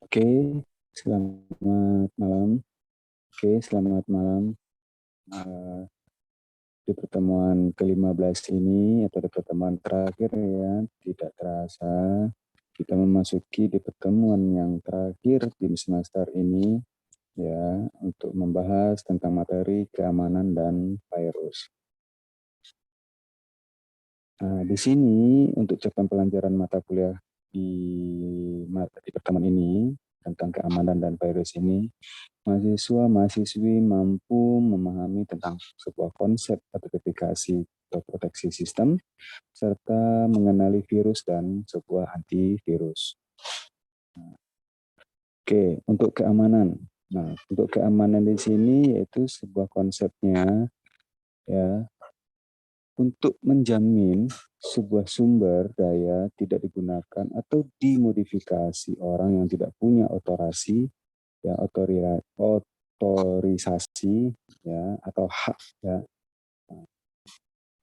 Oke, selamat malam. Oke, selamat malam. Eh, di pertemuan ke-15 ini, atau di pertemuan terakhir ya, tidak terasa kita memasuki di pertemuan yang terakhir di semester ini ya, untuk membahas tentang materi keamanan dan virus. Di sini untuk cabang pelajaran mata kuliah di, di pertemuan ini tentang keamanan dan virus ini, mahasiswa-mahasiswi mampu memahami tentang sebuah konsep sertifikasi atau proteksi sistem, serta mengenali virus dan sebuah antivirus. Oke, untuk keamanan. Nah, untuk keamanan di sini yaitu sebuah konsepnya ya, untuk menjamin sebuah sumber daya tidak digunakan atau dimodifikasi orang yang tidak punya ya otorisasi ya atau hak ya.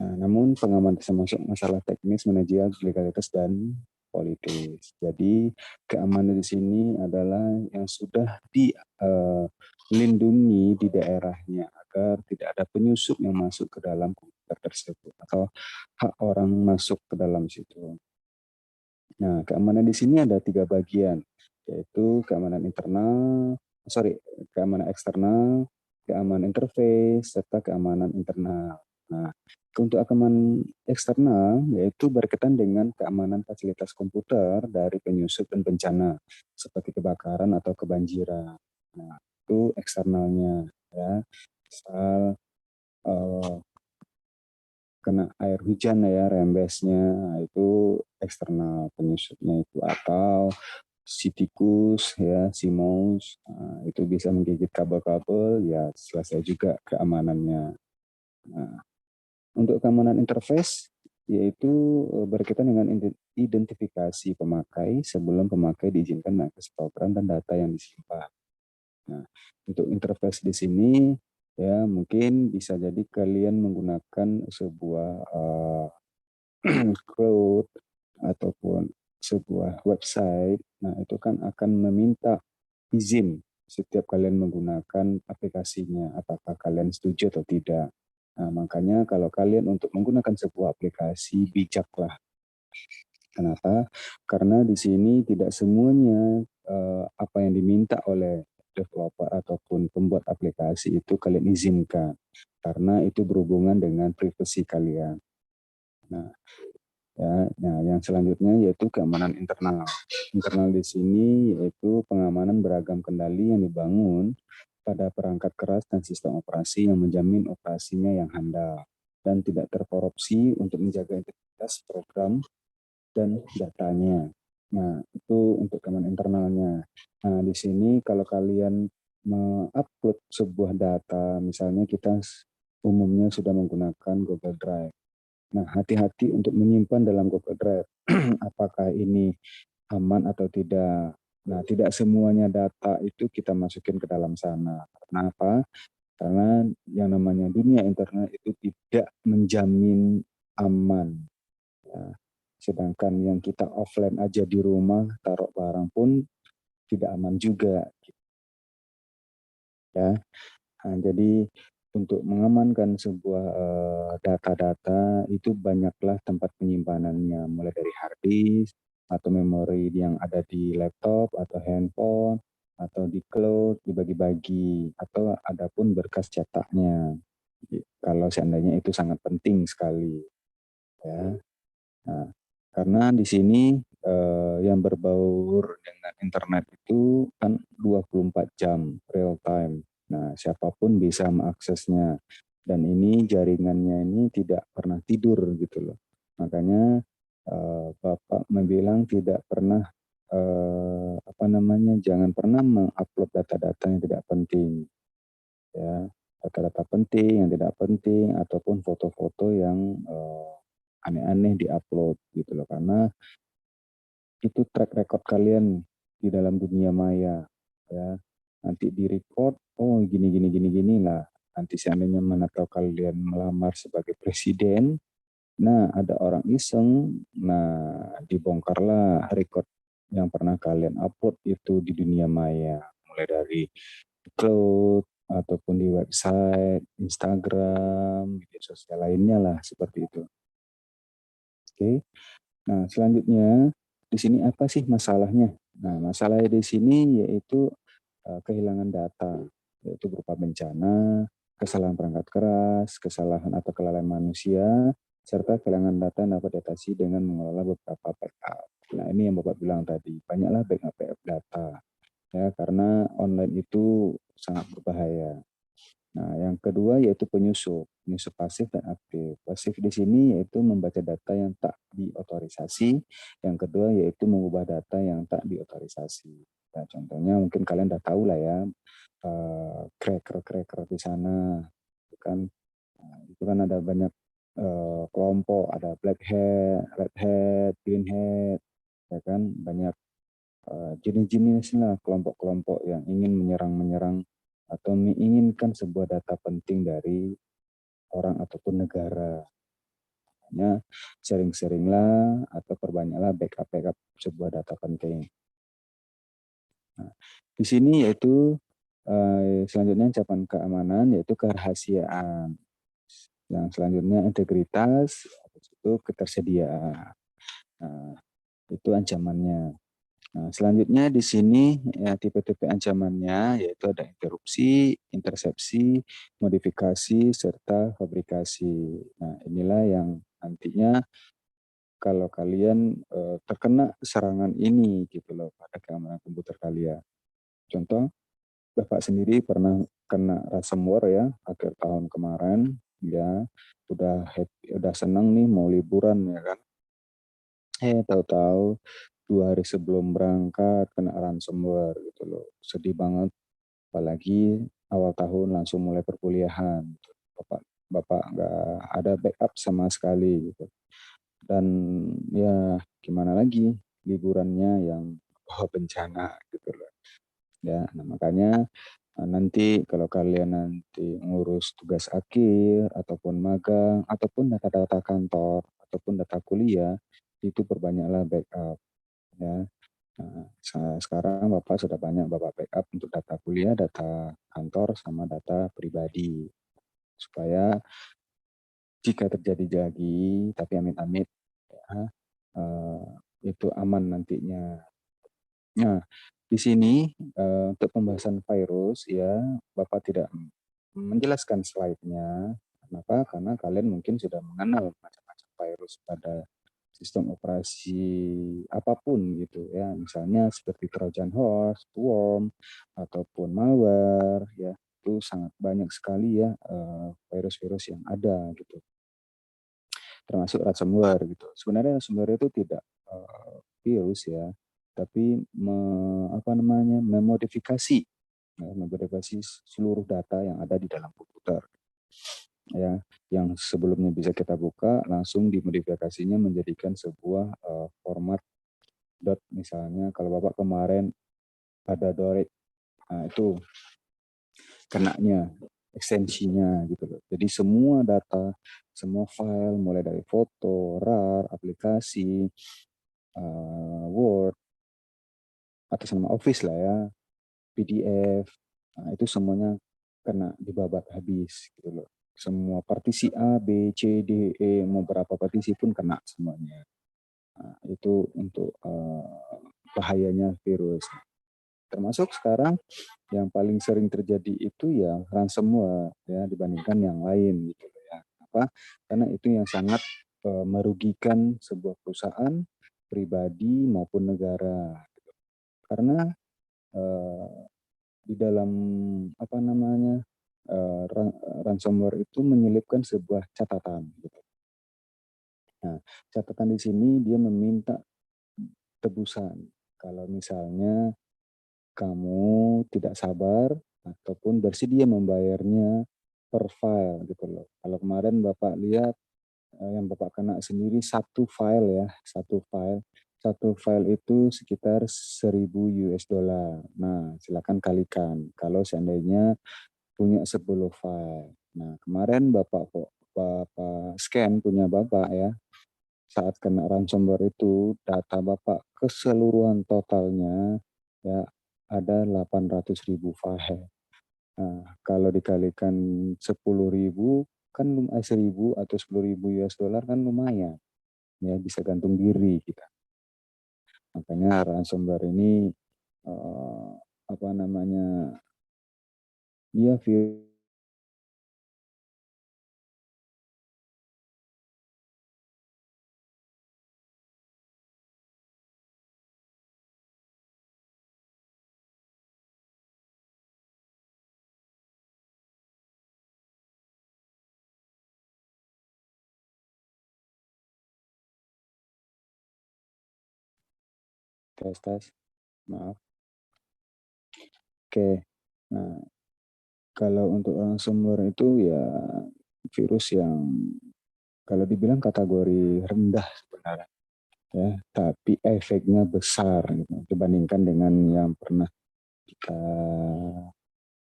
Nah, namun pengaman termasuk masalah teknis, manajerial, legalitas dan politis. Jadi keamanan di sini adalah yang sudah dilindungi di daerahnya agar tidak ada penyusup yang masuk ke dalam komputer tersebut atau hak orang masuk ke dalam situ. Nah, keamanan di sini ada 3 bagian, yaitu keamanan keamanan eksternal, keamanan interface, serta keamanan internal. Nah, untuk keamanan eksternal yaitu berkaitan dengan keamanan fasilitas komputer dari penyusup dan bencana seperti kebakaran atau kebanjiran. Nah, itu eksternalnya ya. Misal kena air hujan ya, rembesnya, nah, itu eksternal penyusupnya itu, atau si tikus ya, si mouse, nah, itu bisa menggigit kabel-kabel ya, selesai juga keamanannya. Nah, untuk keamanan interface yaitu berkaitan dengan identifikasi pemakai sebelum pemakai diizinkan mengakses program dan data yang disimpan. Nah, untuk interface di sini ya mungkin bisa jadi kalian menggunakan sebuah cloud ataupun sebuah website. Nah, itu kan akan meminta izin setiap kalian menggunakan aplikasinya, apakah kalian setuju atau tidak. Nah, makanya kalau kalian untuk menggunakan sebuah aplikasi, bijaklah. Kenapa? Karena di sini tidak semuanya apa yang diminta oleh developer ataupun pembuat aplikasi itu kalian izinkan. Karena itu berhubungan dengan privasi kalian. Nah, nah, yang selanjutnya yaitu keamanan internal. Internal di sini yaitu pengamanan beragam kendali yang dibangun pada perangkat keras dan sistem operasi yang menjamin operasinya yang handal dan tidak terkorupsi untuk menjaga integritas program dan datanya. Nah, itu untuk keamanan internalnya. Nah, di sini kalau kalian mengupload sebuah data, misalnya kita umumnya sudah menggunakan Google Drive. Nah, hati-hati untuk menyimpan dalam Google Drive. Apakah ini aman atau tidak? Nah, tidak semuanya data itu kita masukin ke dalam sana. Kenapa? Karena yang namanya dunia internet itu tidak menjamin aman. Ya. Sedangkan yang kita offline aja di rumah, taruh barang pun tidak aman juga. Ya. Nah, jadi untuk mengamankan sebuah data-data itu banyaklah tempat penyimpanannya, mulai dari hard disk atau memori yang ada di laptop atau handphone atau di cloud dibagi-bagi atau ada pun berkas cetaknya. Kalau seandainya itu sangat penting sekali, ya. Nah, karena di sini yang berbaur dengan internet itu kan 24 jam real time. Nah, siapapun bisa mengaksesnya. Dan ini jaringannya ini tidak pernah tidur gitu loh. Makanya Bapak membilang tidak pernah jangan pernah mengupload data-data yang tidak penting ya. Data-data penting yang tidak penting ataupun foto-foto yang aneh-aneh diupload gitu loh, karena itu track record kalian di dalam dunia maya ya. Nanti di record, oh gini gini gini gini lah, nanti seandainya mana tahu kalian melamar sebagai presiden, nah ada orang iseng, nah dibongkarlah record yang pernah kalian upload itu di dunia maya, mulai dari cloud ataupun di website, Instagram, media sosial lainnya lah seperti itu. Oke. Nah, selanjutnya di sini apa sih masalahnya? Nah, masalahnya di sini yaitu kehilangan data, yaitu berupa bencana, kesalahan perangkat keras, kesalahan atau kelalaian manusia, serta kehilangan data yang dapat diatasi dengan mengelola beberapa backup. Nah, ini yang Bapak bilang tadi, banyaklah backup data, ya, karena online itu sangat berbahaya. Nah, yang kedua yaitu penyusup pasif dan aktif. Pasif di sini yaitu membaca data yang tak diotorisasi. Yang kedua yaitu mengubah data yang tak diotorisasi. Nah, contohnya mungkin kalian udah tahu lah ya, cracker-cracker di sana, itu kan, itu kan ada banyak kelompok, ada black hat, red hat, green hat, ya kan, banyak jenis-jenis lah kelompok-kelompok yang ingin menyerang atau menginginkan sebuah data penting dari orang ataupun negara. Makanya sering-seringlah atau perbanyaklah backup sebuah data penting. Nah, di sini yaitu selanjutnya ancaman keamanan yaitu kerahasiaan. Yang selanjutnya integritas, habis itu ketersediaan. Nah, itu ancamannya. Nah, selanjutnya di sini ya tipe-tipe ancamannya yaitu ada interupsi, intersepsi, modifikasi, serta fabrikasi. Nah, inilah yang nantinya kalau kalian terkena serangan ini gitu loh pada keamanan komputer kalian. Contoh, Bapak sendiri pernah kena ransomware ya akhir tahun kemarin, ya udah happy, udah senang nih mau liburan ya kan. Tahu-tahu 2 hari sebelum berangkat kena ransomware gitu loh. Sedih banget, apalagi awal tahun langsung mulai perkuliahan gitu. Bapak Bapak nggak ada backup sama sekali gitu. Dan ya gimana lagi, liburannya yang bawa bencana gitu loh. Ya, nah makanya nanti kalau kalian nanti ngurus tugas akhir ataupun magang ataupun data-data kantor ataupun data kuliah, itu perbanyaklah backup ya. Nah, sekarang Bapak sudah banyak Bapak backup untuk data kuliah, data kantor, sama data pribadi. Supaya jika terjadi lagi, tapi amit-amit, ya, itu aman nantinya. Nah, di sini untuk pembahasan virus ya, Bapak tidak menjelaskan slide-nya. Kenapa? Karena kalian mungkin sudah mengenal macam-macam virus pada sistem operasi apapun gitu ya, misalnya seperti Trojan horse, worm, ataupun malware ya, itu sangat banyak sekali ya virus-virus yang ada gitu, termasuk ransomware gitu. Sebenarnya ransomware itu tidak virus ya, tapi memodifikasi ya, memodifikasi seluruh data yang ada di dalam komputer ya, yang sebelumnya bisa kita buka langsung dimodifikasinya menjadikan sebuah format dot, misalnya kalau Bapak kemarin ada Dorek, nah itu kenanya ekstensinya gitu loh. Jadi semua data, semua file mulai dari foto, RAR, aplikasi, Word, atas nama Office lah ya, PDF, nah itu semuanya kena dibabat habis gitu loh. Semua partisi A, B, C, D, E, mau berapa partisi pun kena semuanya. Nah, itu untuk bahayanya virus. Termasuk sekarang yang paling sering terjadi itu ya ransomware ya dibandingkan yang lain gitu ya. Apa? Karena itu yang sangat merugikan sebuah perusahaan, pribadi maupun negara. Karena eh, di dalam apa namanya ransomware itu menyelipkan sebuah catatan. Gitu. Nah, catatan di sini dia meminta tebusan. Kalau misalnya kamu tidak sabar ataupun bersedia membayarnya per file gitu loh. Kalau kemarin Bapak lihat yang Bapak kena sendiri satu file ya, satu file itu sekitar 1000 US dollar. Nah, silakan kalikan kalau seandainya punya 10 file. Nah, kemarin Bapak scan punya Bapak ya, saat kena ransomware itu data Bapak keseluruhan totalnya ya ada 800.000 file. Nah, kalau dikalikan 10.000 kan 1.000 atau 10.000 US dollar kan lumayan. Ya bisa gantung diri kita. Makanya ransomware ini eh, apa namanya? Dia tes tes. Maaf. Oke. Nah, kalau untuk ransomware itu ya virus yang kalau dibilang kategori rendah sebenarnya ya, tapi efeknya besar gitu, dibandingkan dengan yang pernah kita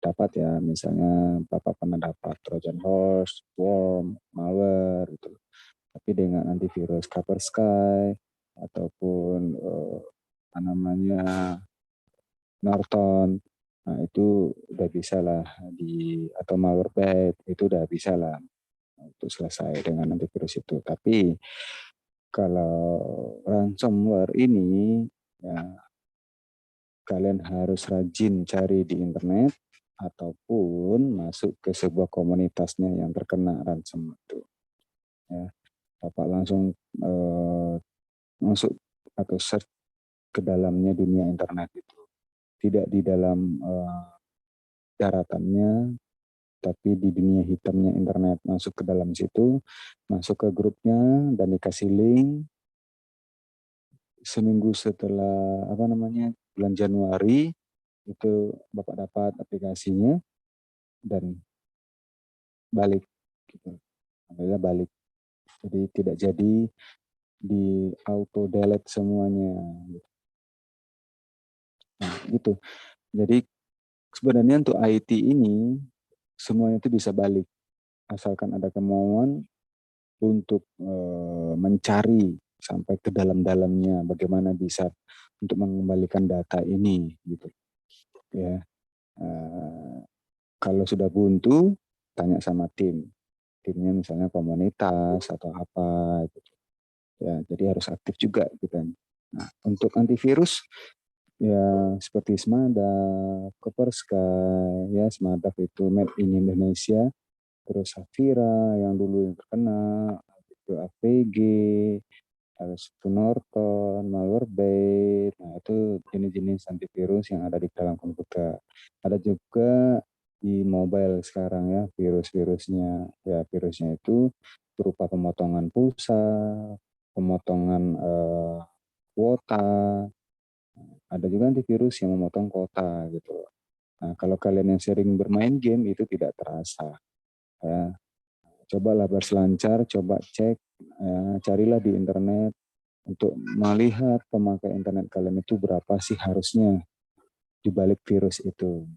dapat ya, misalnya Bapak pernah dapat Trojan Horse, Worm, malware gitu. Tapi dengan antivirus Kaspersky ataupun apa namanya Norton, nah itu udah bisa lah atau Malwarebytes itu udah bisa lah untuk selesai dengan antivirus itu. Tapi kalau ransomware ini ya kalian harus rajin cari di internet ataupun masuk ke sebuah komunitasnya yang terkena ransomware itu. Ya, Bapak langsung masuk atau search ke dalamnya dunia internet itu. Tidak di dalam daratannya, tapi di dunia hitamnya internet. Masuk ke dalam situ, masuk ke grupnya dan dikasih link. Seminggu setelah apa namanya bulan Januari itu Bapak dapat aplikasinya dan balik gitu. Alhamdulillah balik. Jadi tidak jadi di auto delete semuanya. Nah, gitu. Jadi sebenarnya untuk IT ini semuanya itu bisa balik asalkan ada kemauan untuk mencari sampai ke dalam-dalamnya bagaimana bisa untuk mengembalikan data ini gitu ya. Kalau sudah buntu tanya sama timnya misalnya komunitas atau apa gitu ya, jadi harus aktif juga kita. Nah, untuk antivirus ya seperti Smadaf, Kaspersky ya, Smadaf itu made in Indonesia, terus Safira yang dulu yang terkena, itu AVG, terus itu Norton, Malwarebytes, nah itu jenis-jenis antivirus yang ada di dalam komputer. Ada juga di mobile sekarang ya virus-virusnya, ya virusnya itu berupa pemotongan pulsa, pemotongan kuota, ada juga antivirus yang memotong kuota gitu. Nah, kalau kalian yang sering bermain game itu tidak terasa. Ya, cobalah berselancar, coba cek, ya, carilah di internet untuk melihat pemakai internet kalian itu berapa sih harusnya di balik virus itu.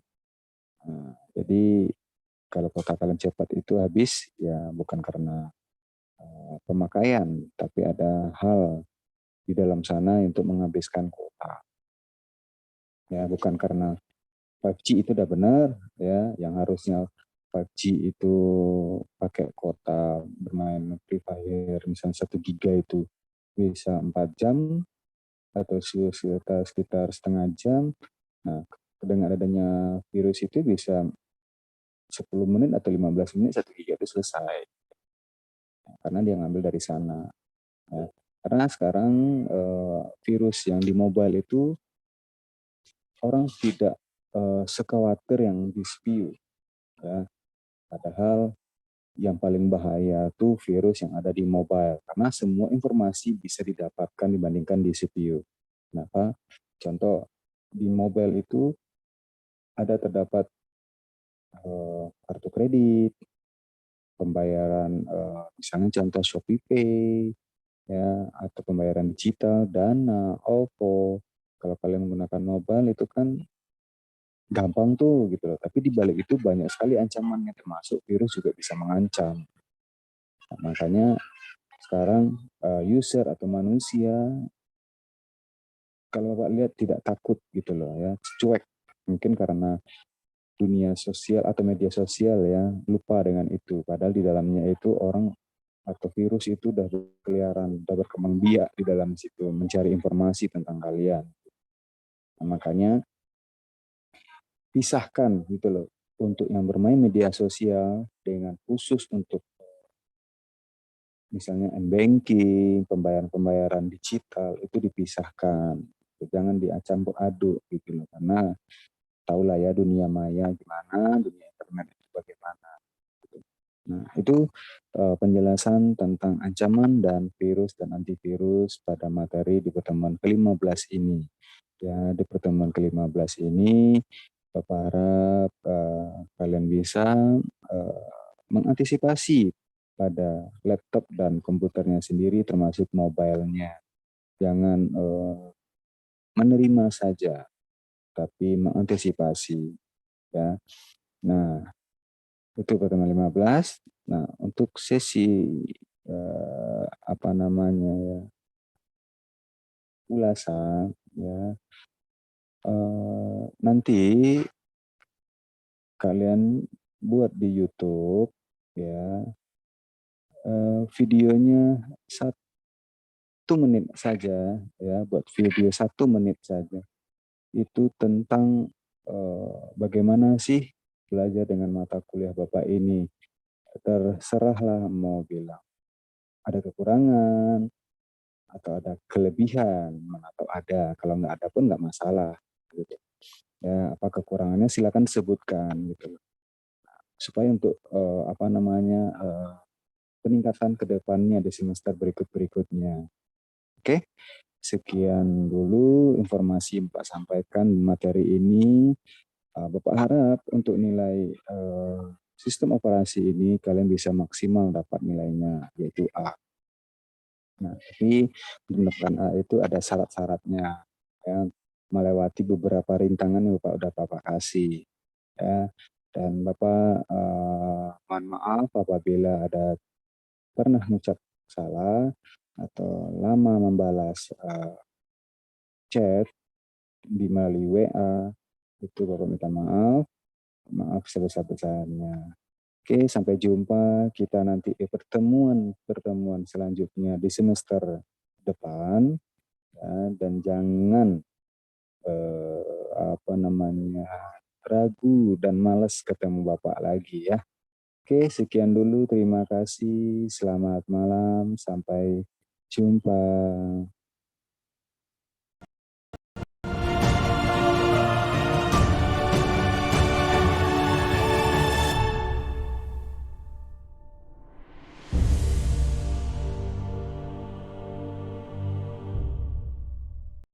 Nah, jadi kalau kuota kalian cepat itu habis, ya bukan karena pemakaian, tapi ada hal di dalam sana untuk menghabiskan kuota. Ya, bukan karena 5G itu udah benar ya, yang harusnya 5G itu pakai kuota bermain Free Fire misalnya 1 giga itu bisa 4 jam atau sekitar setengah jam. Nah, dengan adanya virus itu bisa 10 menit atau 15 menit 1 giga itu selesai. Karena dia ngambil dari sana. Nah, karena sekarang virus yang di mobile itu orang tidak sekhawatir yang di CPU. Ya. Padahal yang paling bahaya tuh virus yang ada di mobile. Karena semua informasi bisa didapatkan dibandingkan di CPU. Kenapa? Contoh, di mobile itu ada terdapat kartu kredit, pembayaran misalnya contoh Shopee Pay, ya atau pembayaran digital, Dana, OVO. Kalau kalian menggunakan mobile itu kan gampang tuh gitu loh. Tapi di balik itu banyak sekali ancamannya termasuk virus juga bisa mengancam. Nah, makanya sekarang user atau manusia, kalau Bapak lihat tidak takut gitu loh ya, cuek. Mungkin karena dunia sosial atau media sosial ya, lupa dengan itu. Padahal di dalamnya itu orang atau virus itu udah berkeliaran, udah berkembang biak di dalam situ, mencari informasi tentang kalian. Nah, makanya pisahkan gitu loh, untuk yang bermain media sosial dengan khusus untuk misalnya m-banking, pembayaran-pembayaran digital itu dipisahkan. Jangan dicampur aduk gitu loh, karena tahulah ya dunia maya gimana, dunia internet itu bagaimana. Gitu. Nah, itu penjelasan tentang ancaman dan virus dan antivirus pada materi di pertemuan ke-15 ini. Ya, di pertemuan ke-15 ini Bapak harap kalian bisa mengantisipasi pada laptop dan komputernya sendiri termasuk mobilenya. Jangan menerima saja, tapi mengantisipasi ya. Nah, itu pertemuan 15. Nah, untuk sesi apa namanya ya, ulasan ya, nanti kalian buat di YouTube ya, videonya 1 menit saja ya, buat video 1 menit saja. Itu tentang bagaimana sih belajar dengan mata kuliah Bapak ini. Terserahlah mau bilang ada kekurangan atau ada kelebihan, atau ada, kalau nggak ada pun nggak masalah gitu. Ya, apa kekurangannya silakan sebutkan gitu. Supaya untuk apa namanya peningkatan ke depannya di semester berikut-berikutnya. Oke, sekian dulu informasi yang Pak sampaikan materi ini. Bapak harap untuk nilai sistem operasi ini kalian bisa maksimal dapat nilainya, yaitu A. Nah, tapi mendapatkan A itu ada syarat-syaratnya, ya, melewati beberapa rintangan yang Bapak kasih, ya. Dan Bapak mohon maaf apabila ada pernah mengucap salah atau lama membalas chat di melalui WA, itu Bapak minta maaf, maaf sebesar-besarnya. Oke, sampai jumpa kita nanti di pertemuan selanjutnya di semester depan ya, dan jangan apa namanya ragu dan malas ketemu Bapak lagi ya. Oke, sekian dulu. Terima kasih. Selamat malam. Sampai jumpa.